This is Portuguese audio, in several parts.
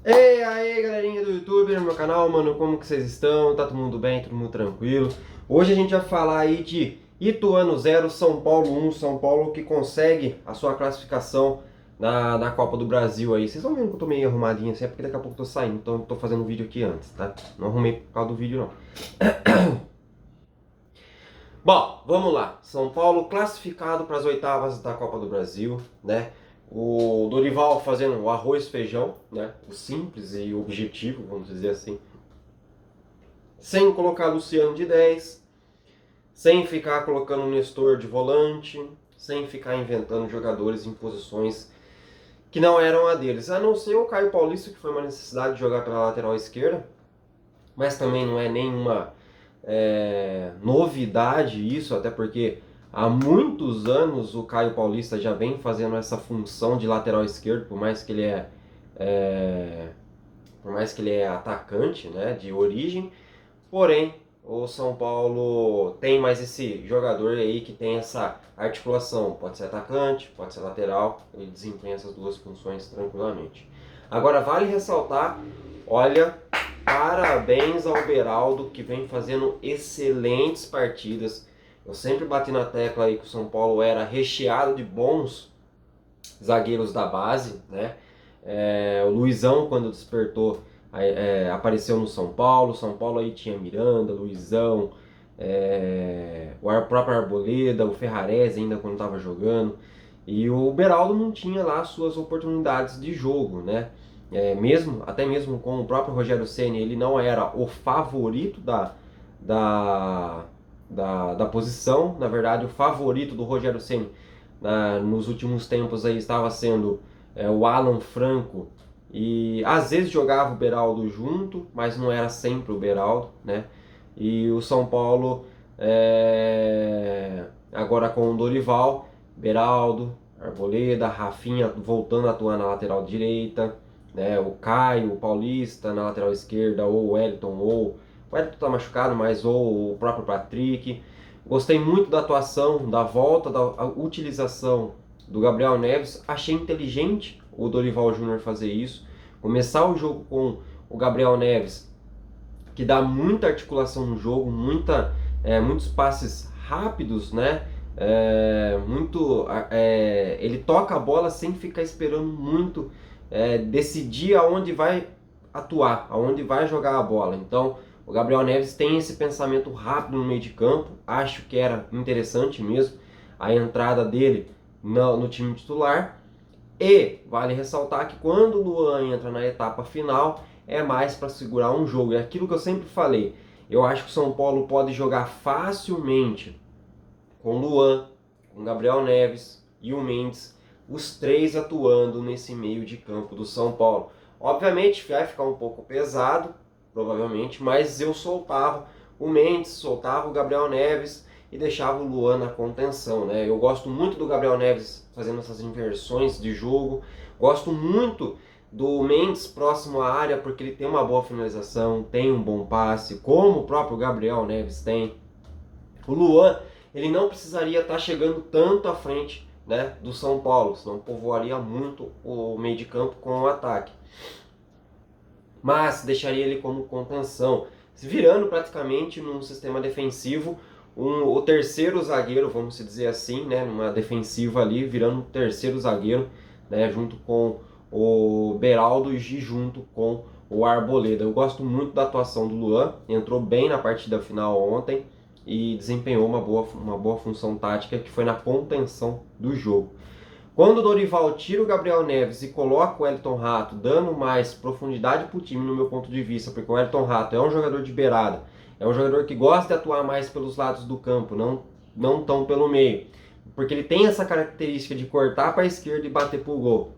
Ei, aí galerinha do YouTube, no meu canal, mano, como que vocês estão? Tá todo mundo bem? Todo mundo tranquilo? Hoje a gente vai falar aí de Ituano 0, São Paulo 1, São Paulo que consegue a sua classificação na Copa do Brasil aí. Vocês vão ver que eu tô meio arrumadinho assim, é porque daqui a pouco eu tô saindo, então eu tô fazendo um vídeo aqui antes, tá? Não arrumei por causa do vídeo não. Bom, vamos lá. São Paulo classificado para as oitavas da Copa do Brasil, né? O Dorival fazendo o arroz e feijão, né? O simples e objetivo, vamos dizer assim. Sem colocar Luciano de 10, sem ficar colocando o Nestor de volante, sem ficar inventando jogadores em posições que não eram a deles. A não ser o Caio Paulista, que foi uma necessidade de jogar pela lateral esquerda, mas também não é nenhuma novidade isso, até porque há muitos anos o Caio Paulista já vem fazendo essa função de lateral esquerdo, por mais que ele é atacante, né, de origem. Porém, o São Paulo tem mais esse jogador aí que tem essa articulação, pode ser atacante, pode ser lateral, ele desempenha essas duas funções tranquilamente. Agora vale ressaltar, olha, parabéns ao Beraldo, que vem fazendo excelentes partidas. Eu sempre bati na tecla aí que o São Paulo era recheado de bons zagueiros da base, né? O Luizão, quando despertou, apareceu no São Paulo. São Paulo aí tinha Miranda, Luizão, o próprio Arboleda, o Ferrarese ainda quando estava jogando. E o Beraldo não tinha lá suas oportunidades de jogo, né? Até mesmo com o próprio Rogério Ceni, ele não era o favorito da posição. Na verdade, o favorito do Rogério Ceni nos últimos tempos aí estava sendo o Alan Franco, e às vezes jogava o Beraldo junto, mas não era sempre o Beraldo, né? E o São Paulo, agora com o Dorival, Beraldo, Arboleda, Rafinha voltando a atuar na lateral direita, né? O Caio, o Paulista na lateral esquerda, ou o Wellington, ou o Wellington tá machucado, mas ou o próprio Patrick. Gostei muito da atuação, da volta, da utilização do Gabriel Neves. Achei inteligente o Dorival Júnior fazer isso. Começar o jogo com o Gabriel Neves, que dá muita articulação no jogo, muitos passes rápidos, né? Ele toca a bola sem ficar esperando muito decidir aonde vai atuar, aonde vai jogar a bola. Então, o Gabriel Neves tem esse pensamento rápido no meio de campo. Acho que era interessante mesmo a entrada dele no time titular. E vale ressaltar que quando o Luan entra na etapa final, é mais para segurar um jogo. É aquilo que eu sempre falei. Eu acho que o São Paulo pode jogar facilmente com o Luan, com o Gabriel Neves e o Mendes, os três atuando nesse meio de campo do São Paulo. Obviamente vai ficar um pouco pesado, provavelmente, mas eu soltava o Mendes, soltava o Gabriel Neves e deixava o Luan na contenção, né? Eu gosto muito do Gabriel Neves fazendo essas inversões de jogo, gosto muito do Mendes próximo à área porque ele tem uma boa finalização, tem um bom passe, como o próprio Gabriel Neves tem. O Luan, ele não precisaria estar chegando tanto à frente, né, do São Paulo, senão povoaria muito o meio de campo com o ataque. Mas deixaria ele como contenção, virando praticamente num sistema defensivo o terceiro zagueiro, vamos dizer assim, né, numa defensiva ali, virando o terceiro zagueiro, né, junto com o Beraldo e junto com o Arboleda. Eu gosto muito da atuação do Luan, entrou bem na partida final ontem e desempenhou uma boa função tática, que foi na contenção do jogo. Quando o Dorival tira o Gabriel Neves e coloca o Elton Rato, dando mais profundidade para o time, no meu ponto de vista, porque o Elton Rato é um jogador de beirada, é um jogador que gosta de atuar mais pelos lados do campo, não tão pelo meio, porque ele tem essa característica de cortar para a esquerda e bater para o gol.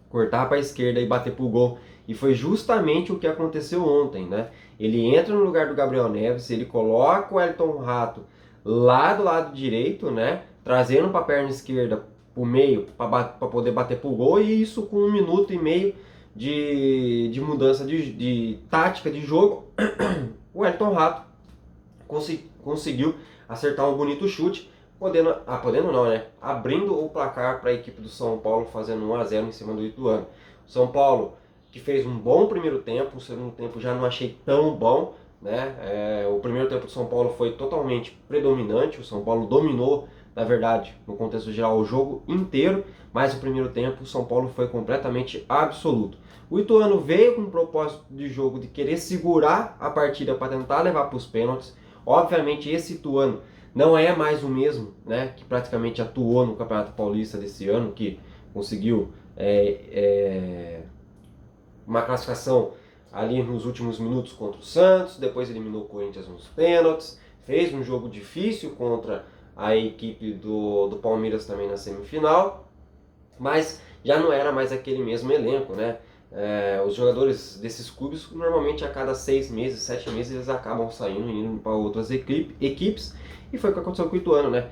Cortar para a esquerda e bater para o gol. E foi justamente o que aconteceu ontem, né? Ele entra no lugar do Gabriel Neves, ele coloca o Elton Rato lá do lado direito, né? Trazendo para a perna esquerda, para o meio, para poder bater para o gol. E isso com 1 minuto e meio de mudança de tática de jogo. O Elton Rato conseguiu acertar um bonito chute, podendo não, né? Abrindo o placar para a equipe do São Paulo, fazendo 1 a 0 em cima do Ituano. São Paulo que fez um bom primeiro tempo, o segundo tempo já não achei tão bom, né? O primeiro tempo do São Paulo foi totalmente predominante, o São Paulo dominou, na verdade, no contexto geral, o jogo inteiro, mas o primeiro tempo o São Paulo foi completamente absoluto. O Ituano veio com um propósito de jogo de querer segurar a partida para tentar levar para os pênaltis. Obviamente esse Ituano não é mais o mesmo, né, que praticamente atuou no Campeonato Paulista desse ano, que conseguiu uma classificação ali nos últimos minutos contra o Santos, depois eliminou o Corinthians nos pênaltis, fez um jogo difícil contra a equipe do Palmeiras também na semifinal, mas já não era mais aquele mesmo elenco, né? Os jogadores desses clubes, normalmente a cada 6 meses, 7 meses, eles acabam saindo e indo para outras equipes, e foi o que aconteceu com o Ituano, né?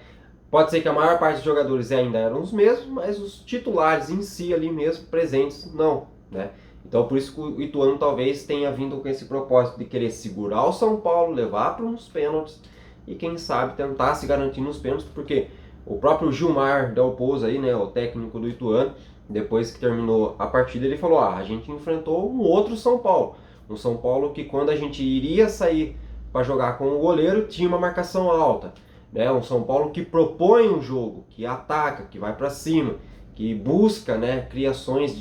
Pode ser que a maior parte dos jogadores ainda eram os mesmos, mas os titulares em si ali mesmo, presentes, não, né? Então por isso que o Ituano talvez tenha vindo com esse propósito de querer segurar o São Paulo, levar para uns pênaltis e quem sabe tentar se garantir nos pênaltis, porque o próprio Gilmar Del Pozo aí, né, o técnico do Ituano, depois que terminou a partida, ele falou: a gente enfrentou um outro São Paulo. Um São Paulo que quando a gente iria sair para jogar com o goleiro, tinha uma marcação alta. Né? Um São Paulo que propõe um jogo, que ataca, que vai para cima, que busca, né, criações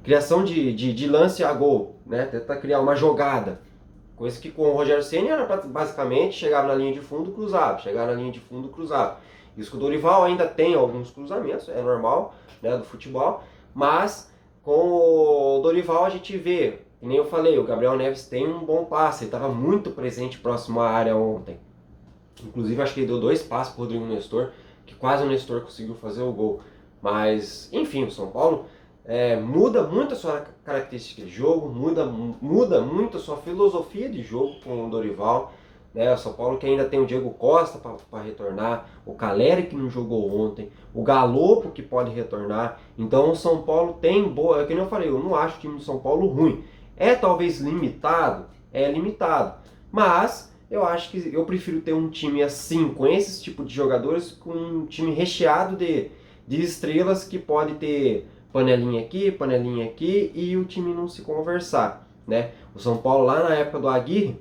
criação de lance a gol, né? Tenta criar uma jogada. Coisa que com o Rogério Ceni era basicamente chegava na linha de fundo, cruzava, chegava na linha de fundo, cruzava. Isso que o Dorival ainda tem alguns cruzamentos, é normal, né, do futebol, mas com o Dorival a gente vê, que nem eu falei, o Gabriel Neves tem um bom passe, ele estava muito presente próximo à área ontem. Inclusive acho que ele deu 2 passes para o Rodrigo Nestor, que quase o Nestor conseguiu fazer o gol. Mas, enfim, o São Paulo muda muito a sua característica de jogo, muda muito a sua filosofia de jogo com o Dorival. Né? O São Paulo que ainda tem o Diego Costa para retornar, o Caleri que não jogou ontem, o Galopo que pode retornar. Então o São Paulo tem boa, é que nem eu falei, eu não acho o time do São Paulo ruim. É talvez limitado, mas eu acho que eu prefiro ter um time assim, com esse tipo de jogadores, com um time recheado de estrelas que pode ter panelinha aqui e o time não se conversar, né? O São Paulo lá na época do Aguirre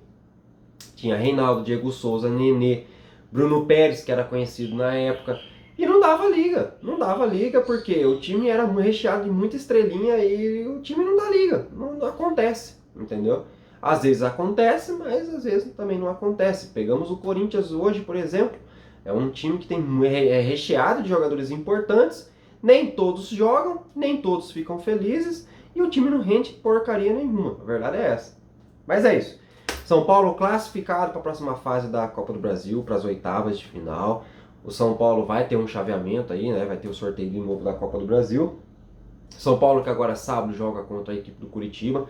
tinha Reinaldo, Diego Souza, Nenê, Bruno Pérez, que era conhecido na época, e não dava liga porque o time era recheado de muita estrelinha e o time não dá liga, não acontece, entendeu? Às vezes acontece, mas às vezes também não acontece. Pegamos o Corinthians hoje, por exemplo, é um time que é recheado de jogadores importantes, nem todos jogam, nem todos ficam felizes e o time não rende porcaria nenhuma. A verdade é essa. Mas é isso. São Paulo classificado para a próxima fase da Copa do Brasil, para as oitavas de final. O São Paulo vai ter um chaveamento aí, né? Vai ter o sorteio de novo da Copa do Brasil. São Paulo que agora sábado joga contra a equipe do Curitiba.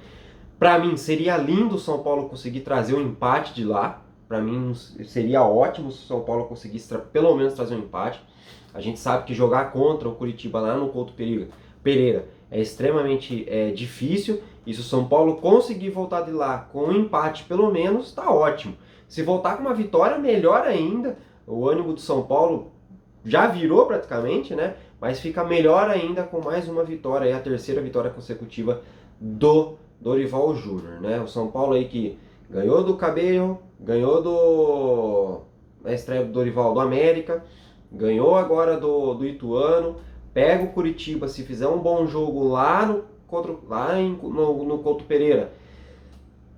Para mim seria lindo o São Paulo conseguir trazer um empate de lá. Para mim seria ótimo se o São Paulo conseguisse pelo menos trazer um empate. A gente sabe que jogar contra o Curitiba lá no Couto Pereira é extremamente difícil. E se o São Paulo conseguir voltar de lá com um empate pelo menos, tá ótimo. Se voltar com uma vitória, melhor ainda. O ânimo do São Paulo já virou praticamente, né? Mas fica melhor ainda com mais uma vitória, a terceira vitória consecutiva do Dorival Júnior, né? O São Paulo aí que ganhou do Cabello, ganhou na estreia do Dorival do América, ganhou agora do Ituano, pega o Curitiba, se fizer um bom jogo lá no Couto Pereira,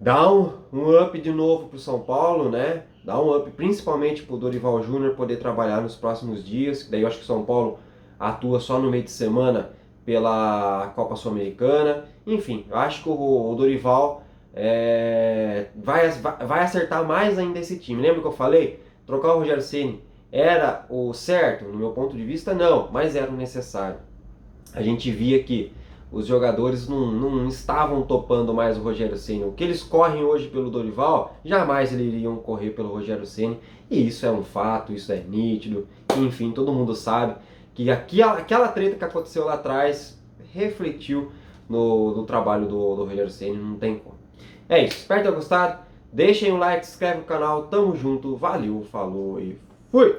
dá um up de novo pro São Paulo, né? Dá um up principalmente pro Dorival Júnior poder trabalhar nos próximos dias, daí eu acho que o São Paulo atua só no meio de semana pela Copa Sul-Americana. Enfim, eu acho que o Dorival vai acertar mais ainda esse time. Lembra que eu falei? Trocar o Rogério Ceni era o certo? No meu ponto de vista, não, mas era o necessário. A gente via que os jogadores não estavam topando mais o Rogério Ceni. O que eles correm hoje pelo Dorival, jamais eles iriam correr pelo Rogério Ceni. E isso é um fato, isso é nítido. Enfim, todo mundo sabe que aquela treta que aconteceu lá atrás refletiu no trabalho do Rogério Ceni, não tem como. É isso, espero ter gostado. Deixem um like, se inscreve no canal, tamo junto, valeu, falou e fui!